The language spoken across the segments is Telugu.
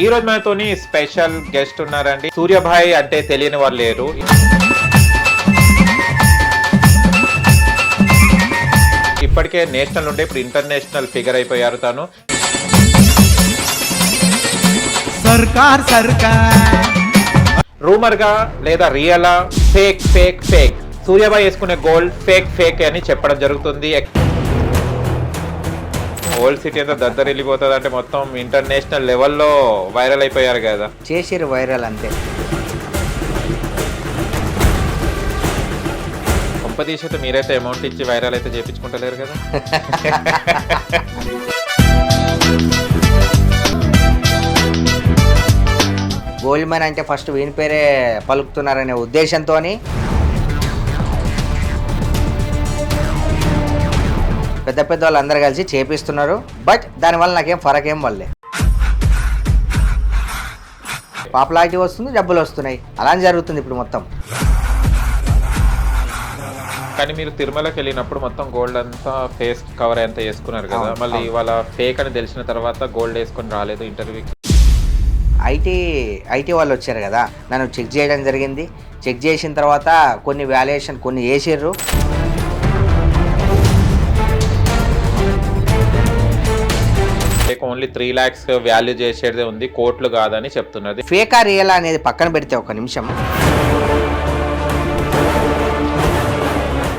ఈ రోజు మనతోని స్పెషల్ గెస్ట్ ఉన్నారండి. సూర్యభాయ్ అంటే తెలియని వాళ్ళు లేరు. ఇప్పటికే నేషనల్ ఉండే ఇప్పుడు ఇంటర్నేషనల్ ఫిగర్ అయిపోయారు తను. సర్కార్ రూమర్ గా లేదా రియలా, ఫేక్ ఫేక్ ఫేక్, సూర్యభాయ్ వేసుకునే గోల్డ్ ఫేక్ ఫేక్ అని చెప్పడం జరుగుతుంది. ఓల్డ్ సిటీ అంతా దద్దరిల్లిపోతుంది అంటే మొత్తం ఇంటర్నేషనల్ లెవెల్లో వైరల్ అయిపోయారు కదా. చేసిరు వైరల్ అంతే. కొంపతీసైతే మీరైతే అమౌంట్ ఇచ్చి వైరల్ అయితే చేయించుకుంటలేరు కదా. గోల్డ్ మ్యాన్ అంటే ఫస్ట్ వీని పేరే పలుకుతున్నారనే ఉద్దేశంతో పెద్ద పెద్ద వాళ్ళు అందరు కలిసి చేపిస్తున్నారు. బట్ దానివల్ల నాకేం ఫరక్ ఏం వల్లే. పాపులారిటీ వస్తుంది, డబ్బులు వస్తున్నాయి, అలా జరుగుతుంది ఇప్పుడు మొత్తం. కానీ మీరు తిరుమలకి వెళ్ళినప్పుడు మొత్తం గోల్డ్ అంతా ఫేస్ కవర్ అంతా వేసుకున్నారు కదా. మళ్ళీ ఇవాళ ఫేక్ అని తెలిసిన తర్వాత గోల్డ్ వేసుకొని రాలేదు ఇంటర్వ్యూకి. ఐటీ వాళ్ళు వచ్చారు కదా, నన్ను చెక్ చేయడం జరిగింది. చెక్ చేసిన తర్వాత కొన్ని వాల్యుయేషన్ కొన్ని వేసిర్రు. ఓన్లీ 3 lakhs వాల్యూ చేసేదే ఉంది, కోట్లు కాదని చెప్తున్నది. ఫేకా రియల్ అనేది పక్కన పెడితే ఒక నిమిషం,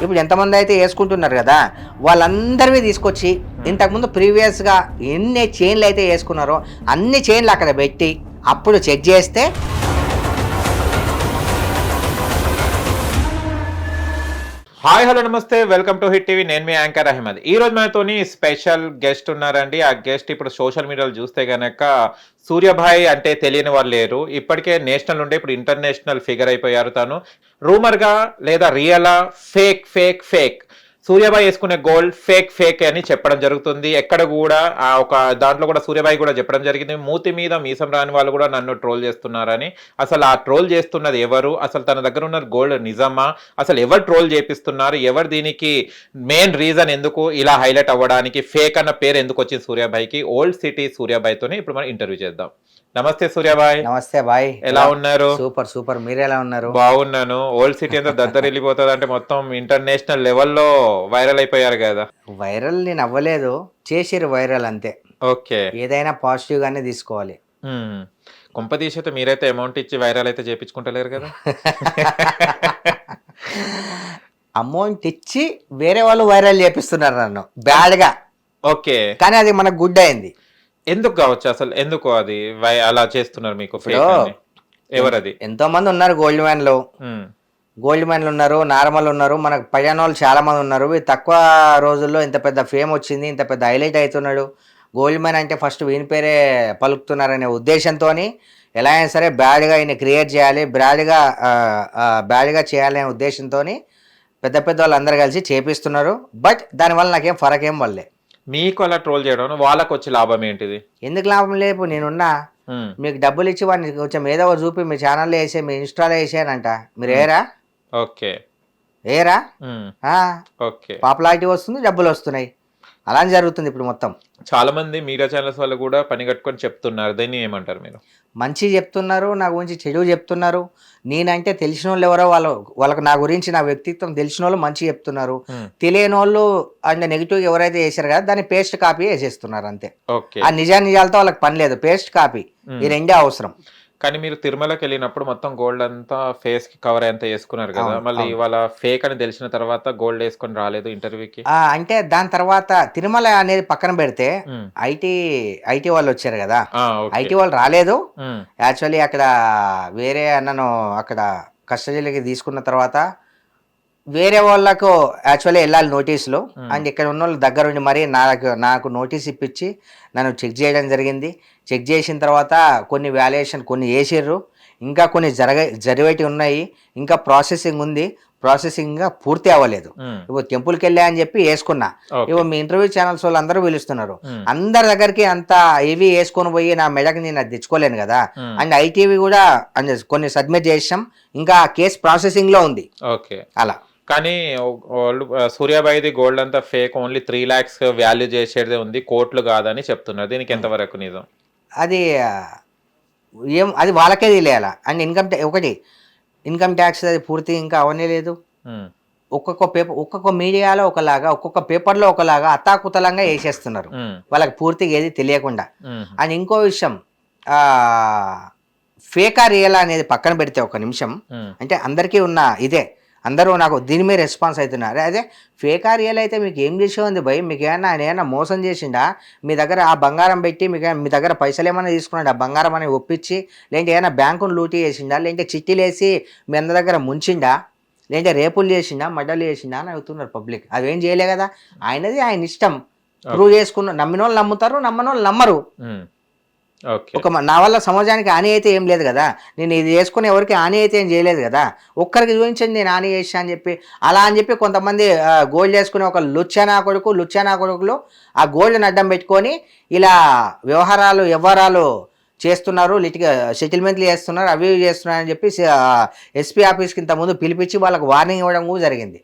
ఇప్పుడు ఎంతమంది అయితే వేసుకుంటున్నారు కదా వాళ్ళందరివి తీసుకొచ్చి ఇంతకుముందు ప్రీవియస్గా ఎన్ని చైన్లు అయితే వేసుకున్నారో అన్ని చైన్లు అక్కడ పెట్టి అప్పుడు చెక్ చేస్తే హాయ్ హలో నమస్తే, వెల్కమ్ టు హిట్ టీవీ. నేను మీ యాంకర్ అహ్మద్. ఈ రోజు మనతోని స్పెషల్ గెస్ట్ ఉన్నారండి. ఆ గెస్ట్ ఇప్పుడు సోషల్ మీడియాలో చూస్తే గనక సూర్యభాయ్ అంటే తెలియని వాళ్ళు లేరు. ఇప్పటికే నేషనల్ ఉండే ఇప్పుడు ఇంటర్నేషనల్ ఫిగర్ అయిపోయారు తను. రూమర్ గా లేదా రియలా, ఫేక్ ఫేక్ ఫేక్, సూర్యభాయ్ వేసుకునే గోల్డ్ ఫేక్ ఫేక్ అని చెప్పడం జరుగుతుంది. ఎక్కడ కూడా ఒక దాంట్లో కూడా సూర్యభాయ్ కూడా చెప్పడం జరిగింది, మూతి మీద మీసం రాని వాళ్ళు కూడా నన్ను ట్రోల్ చేస్తున్నారని. అసలు ఆ ట్రోల్ చేస్తున్నది ఎవరు, అసలు తన దగ్గర ఉన్న గోల్డ్ నిజమా, అసలు ఎవరు ట్రోల్ చేపిస్తున్నారు, ఎవరు దీనికి మెయిన్ రీజన్, ఎందుకు ఇలా హైలైట్ అవ్వడానికి ఫేక్ అన్న పేరు ఎందుకు వచ్చింది సూర్యభాయ్కి, ఓల్డ్ సిటీ సూర్యభాయ్తోనే ఇప్పుడు మనం ఇంటర్వ్యూ చేద్దాం. నమస్తే సూర్యభాయ్. నమస్తే బాయ్, ఎలా ఉన్నారు? సూపర్ సూపర్, మీరు ఎలా ఉన్నారు? బాగున్నాను. ఓల్డ్ సిటీ అంతా దద్దరిల్లిపోతుంది అంటే మొత్తం ఇంటర్నేషనల్ లెవెల్లో వైరల్ అయిపోయారు కదా. వైరల్ నేను అవ్వలేదు, చేసిరు వైరల్ అంతే. ఓకే, ఏదైనా పాజిటివ్ గానే తీసుకోవాలి. కొంపతీసైతే మీరైతే అమౌంట్ ఇచ్చి వైరల్ అయితే చేయించుకుంటలేరు కదా. అమౌంట్ ఇచ్చి వేరే వాళ్ళు వైరల్ చేపిస్తున్నారు నన్ను బ్యాడ్ గా. ఓకే, కానీ అది మనకు గుడ్ అయింది. ఎందుకు కావచ్చు అసలు, ఎందుకు అది అలా చేస్తున్నారు మీకు? ఎవరది? ఎంతో మంది ఉన్నారు గోల్డ్ మ్యాన్లు, గోల్డ్ మ్యాన్లు ఉన్నారు, నార్మల్ ఉన్నారు, మనకు పైన వాళ్ళు చాలా మంది ఉన్నారు. తక్కువ రోజుల్లో ఇంత పెద్ద ఫేమ్ వచ్చింది, ఇంత పెద్ద హైలైట్ అవుతున్నాడు. గోల్డ్ మ్యాన్ అంటే ఫస్ట్ వీని పేరే పలుకుతున్నారనే ఉద్దేశంతో ఎలా అయినా సరే బ్యాడ్గా ఈయన క్రియేట్ చేయాలి, బ్యాడ్గా చేయాలనే ఉద్దేశంతో పెద్ద పెద్ద వాళ్ళు అందరు కలిసి చేపిస్తున్నారు. బట్ దానివల్ల నాకేం ఫరక్ ఏం వల్లే. మీకు అలా ట్రోల్ చేయడం వాళ్ళకి వచ్చే లాభం ఏంటిది? ఎందుకు లాభం లేదు, నేనున్నా. మీకు డబ్బులు ఇచ్చి వాడిని కొంచెం ఏదో చూపి మీ ఛానల్లో వేసే, మీ ఇన్స్టాలో వేసానంట, మీరు ఏరా? ఓకే, ఏరా? ఓకే, పాపులారిటీ వస్తుంది, డబ్బులు వస్తున్నాయి, అలా జరుగుతుంది ఇప్పుడు మొత్తం. చాలా మంది మీడియా ఛానల్స్ వాళ్ళు కూడా పని కట్టుకొని చెప్తున్నారు, దీన్ని ఏమంటారు మీరు? మంచి చెప్తున్నారు, నా గురించి చెడు చెప్తున్నారు. నేనంటే తెలిసిన వాళ్ళు ఎవరో వాళ్ళకి నా గురించి, నా వ్యక్తిత్వం తెలిసిన వాళ్ళు మంచి చెప్తున్నారు. తెలియని వాళ్ళు అంటే నెగిటివ్ ఎవరైతే వేసారు కదా దాన్ని పేస్ట్ కాపీ వేసేస్తున్నారు అంతే. ఆ నిజాలతో వాళ్ళకి పని లేదు, పేస్ట్ కాపీ ఈ రెండే అవసరం. కానీ మీరు తిరుమలకి వెళ్ళినప్పుడు మొత్తం గోల్డ్ అంతా ఫేస్ కి కవర్ అంతా వేసుకున్నారు కదా. మళ్ళీ ఇవాళ ఫేక్ అని తెలిసిన తర్వాత గోల్డ్ వేసుకొని రాలేదు ఇంటర్వ్యూకి. అంటే దాని తర్వాత తిరుమల అనేది పక్కన పెడితే ఐటీ వాళ్ళు వచ్చారు కదా, ఐటీ వాళ్ళు రాలేదు. యాక్చువల్లీ అక్కడ వేరే అన్నను అక్కడ కస్టడీలకి తీసుకున్న తర్వాత వేరే వాళ్ళకు యాక్చువల్లీ వెళ్ళాలి నోటీసులు. అండ్ ఇక్కడ ఉన్న వాళ్ళు దగ్గరుండి మరి నాకు నోటీస్ ఇప్పించి నన్ను చెక్ చేయడం జరిగింది. చెక్ చేసిన తర్వాత కొన్ని వాల్యుయేషన్ కొన్ని వేసిర్రు, ఇంకా కొన్ని జరిగేటి ఉన్నాయి, ఇంకా ప్రాసెసింగ్ ఉంది, ప్రాసెసింగ్ పూర్తి అవ్వలేదు. ఇప్పుడు టెంపుల్కి వెళ్ళా అని చెప్పి వేసుకున్నా. ఇప్పుడు మీ ఇంటర్వ్యూ ఛానల్స్ వాళ్ళు అందరూ పిలుస్తున్నారు, అందరి దగ్గరికి అంత ఏవి వేసుకొని పోయి నా మెడకి నేను అది తెచ్చుకోలేను కదా. అండ్ ఐటీవీ కూడా కొన్ని సబ్మిట్ చేసాం, ఇంకా కేసు ప్రాసెసింగ్ లో ఉంది. అలా కానీ సూర్యాభాయ్ది గోల్డ్ అంతా ఫేక్, ఓన్లీ 3 lakhs వాల్యూ చేసేదే ఉంది, కోట్లు కాదని చెప్తున్నారు. దీనికి ఎంతవరకు నిజం? అది ఏం అది వాళ్ళకే తెలియాల. అండ్ ఇన్కమ్ ట్యాక్స్ అది పూర్తి ఇంకా అవన్నీ లేదు. ఒక్కొక్క మీడియాలో ఒకలాగా, ఒక్కొక్క పేపర్లో ఒకలాగా అత్తాకుతలంగా వేసేస్తున్నారు వాళ్ళకి పూర్తిగా ఏది తెలియకుండా. అండ్ ఇంకో విషయం, ఫేకా రియల్ అనేది పక్కన పెడితే ఒక నిమిషం, అంటే అందరికీ ఉన్న ఇదే, అందరూ నాకు దీని మీద రెస్పాన్స్ అవుతున్నారు. అదే ఫేకా రియల్ అయితే మీకు ఏం చేసే ఉంది భయ్, మీకు ఏమన్నా ఆయన ఏమన్నా మోసం చేసిండా, మీ దగ్గర ఆ బంగారం పెట్టి మీ దగ్గర పైసలు ఏమైనా తీసుకున్నాడు, ఆ బంగారం అని ఒప్పించి, లేదంటే ఏమైనా బ్యాంకును లూటీ చేసిండా, లేదంటే చిట్టీలు వేసి మీ అందరి దగ్గర ముంచిండా, లేదంటే రేపులు చేసిండా, మర్డర్లు చేసిండా అని అవుతున్నారు పబ్లిక్. అవేం చేయలే కదా, ఆయనది ఆయన ఇష్టం. ప్రూవ్ చేసుకున్న నమ్మిన వాళ్ళు నమ్ముతారు, నమ్మని వాళ్ళు నమ్మరు. నా వల్ల సమాజానికి హాని అయితే ఏం లేదు కదా, నేను ఇది చేసుకుని ఎవరికి హాని అయితే ఏం చేయలేదు కదా, ఒక్కరికి చూపించండి నేను హాని చేసా అని చెప్పి. అలా అని చెప్పి కొంతమంది గోల్డ్ చేసుకునే ఒక లుచ్చానా కొడుకులు ఆ గోల్డ్ని అడ్డం పెట్టుకొని ఇలా వ్యవహారాలు చేస్తున్నారు, సెటిల్మెంట్లు చేస్తున్నారు, అవి చేస్తున్నారు అని చెప్పి ఎస్పీ ఆఫీస్కి ఇంతకుముందు పిలిపించి వాళ్ళకి వార్నింగ్ ఇవ్వడం కూడా జరిగింది.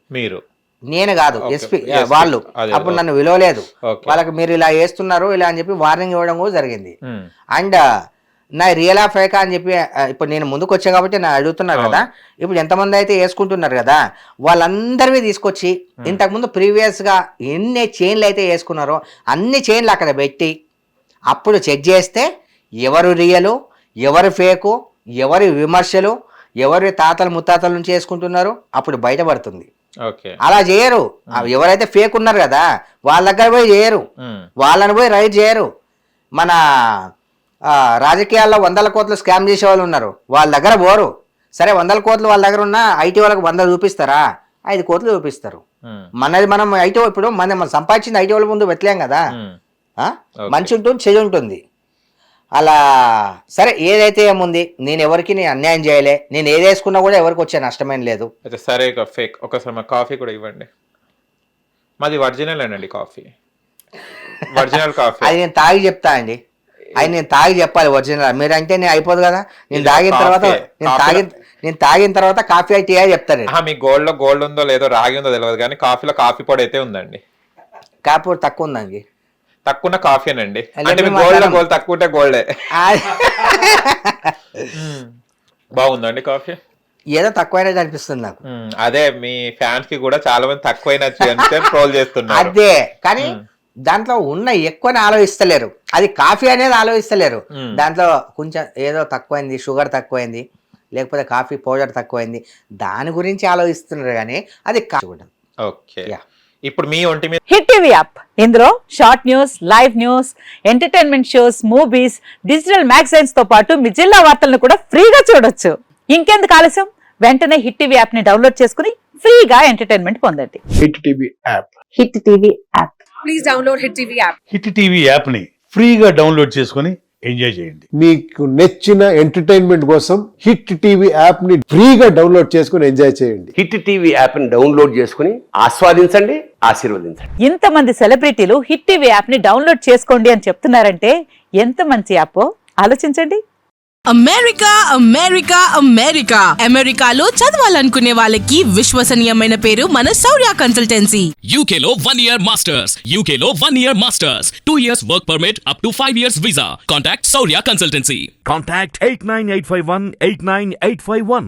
నేను కాదు, ఎస్పీ వాళ్ళు అప్పుడు నన్ను విలువలేదు, వాళ్ళకి మీరు ఇలా చేస్తున్నారు ఇలా అని చెప్పి వార్నింగ్ ఇవ్వడం కూడా జరిగింది. అండ్ నా రియల్ ఫేకా అని చెప్పి ఇప్పుడు నేను ముందుకు వచ్చా కాబట్టి నా అడుగుతున్నారు కదా, ఇప్పుడు ఎంతమంది అయితే వేసుకుంటున్నారు కదా వాళ్ళందరివి తీసుకొచ్చి ఇంతకుముందు ప్రీవియస్గా ఎన్ని చైన్లు అయితే వేసుకున్నారో అన్ని చైన్లు అక్కడ పెట్టి అప్పుడు చెక్ చేస్తే ఎవరు రియలు, ఎవరు ఫేకు, ఎవరి విమర్శలు, ఎవరి తాతలు ముత్తాతల నుంచి వేసుకుంటున్నారు అప్పుడు బయటపడుతుంది. అలా చేయరు. ఎవరైతే ఫేక్ ఉన్నారు కదా వాళ్ళ దగ్గర పోయి చేయరు, వాళ్ళని పోయి రైడ్ చేయరు. మన రాజకీయాల్లో 100 కోట్లు స్కామ్ చేసే వాళ్ళు ఉన్నారు, వాళ్ళ దగ్గర పోరు. సరే 100 కోట్లు వాళ్ళ దగ్గర ఉన్న ఐటీ వాళ్ళకి 100 చూపిస్తారా, 5 కోట్లు చూపిస్తారు. మనది మనం ఐటీ ఇప్పుడు మనం సంపాదించింది ఐటీ వాళ్ళ ముందు పెట్టలేం కదా. మంచి ఉంటుంది, చెడు ఉంటుంది. అలా సరే ఏదైతే ఏముంది, నేను ఎవరికి అన్యాయం చేయలే, నేను ఏది వేసుకున్నా కూడా ఎవరికి వచ్చే నష్టమేం లేదు. సరే ఫేక్ ఒకసారి మా కాఫీ కూడా ఇవ్వండి, మాది ఒరిజినల్ అండి కాఫీ, ఒరిజినల్ కాఫీ. అది నేను తాగి చెప్తా అండి, అది నేను తాగి చెప్పాలి ఒరిజినల్. మీరంటే నేను అయిపోదు కదా, నేను తాగిన తర్వాత కాఫీ అయితే చెప్తాను. మీ గోల్డ్ ఉందో లేదో రాగి ఉందో తెలియదు కానీ కాఫీలో కాఫీ పొడి అయితే ఉందండి. కాఫీ పొడి తక్కువ ఉందండి, తక్కువ కాఫీనండి, అంటే గోల్డ్ తక్కువ ఉంటే గోల్డే. బాగుందండి కాఫీ, ఏదో తక్కువైనది అనిపిస్తుంది నాకు. అదే మీ ఫ్యాన్స్ కి కూడా చాలా మంది తక్కువైనచ్చు అంటే ట్రోల్ చేస్తున్నారు. అదే కానీ దాంట్లో ఉన్న ఎక్కువని ఆలోచిస్తలేరు, అది కాఫీ అనేది ఆలోచిస్తలేరు. దాంట్లో కొంచెం ఏదో తక్కువైంది, షుగర్ తక్కువైంది, లేకపోతే కాఫీ పౌడర్ తక్కువైంది, దాని గురించి ఆలోచిస్తున్నారు కానీ అది ఓకే. ఇప్పుడు మీ ఒంటి మీద హిట్ టీవీ యాప్, ఇందులో short news, live news, entertainment shows, movies, digital magazines తో పాటు మీ జిల్లా వార్తలను కూడా ఫ్రీగా చూడొచ్చు. ఇంకెందుకు ఆలస్యం, వెంటనే హిట్ టీవీ యాప్ ని డౌన్లోడ్ చేసుకుని ఫ్రీగా ఎంటర్టైన్మెంట్ పొందండి. Hit TV app, hit TV app, please download hit TV app. Hit TV app ని ఫ్రీగా డౌన్లోడ్ చేసుకుని ఎంజాయ్ చేయండి. మీకు నచ్చిన ఎంటర్టైన్మెంట్ కోసం హిట్ టీవీ యాప్ ని ఫ్రీగా డౌన్లోడ్ చేసుకుని ఎంజాయ్ చేయండి. హిట్ టీవీ యాప్ ని డౌన్లోడ్ చేసుకుని ఆస్వాదించండి, ఆశీర్వదించండి. ఇంతమంది సెలబ్రిటీలు హిట్ టీవీ యాప్ ని డౌన్లోడ్ చేసుకోండి అని చెప్తున్నారంటే ఎంత మంచి యాప్ ఆలోచించండి. అమెరికా అమెరికాలో చదవాలనుకునే వాళ్ళకి విశ్వసనీయమైన పేరు మన శౌర్య కన్సల్టెన్సీ. UK లో 1 year masters, UK లో 1 year masters, 2 years work permit up to 5 years visa. Contact Saurya Consultancy. Contact 89851 89851.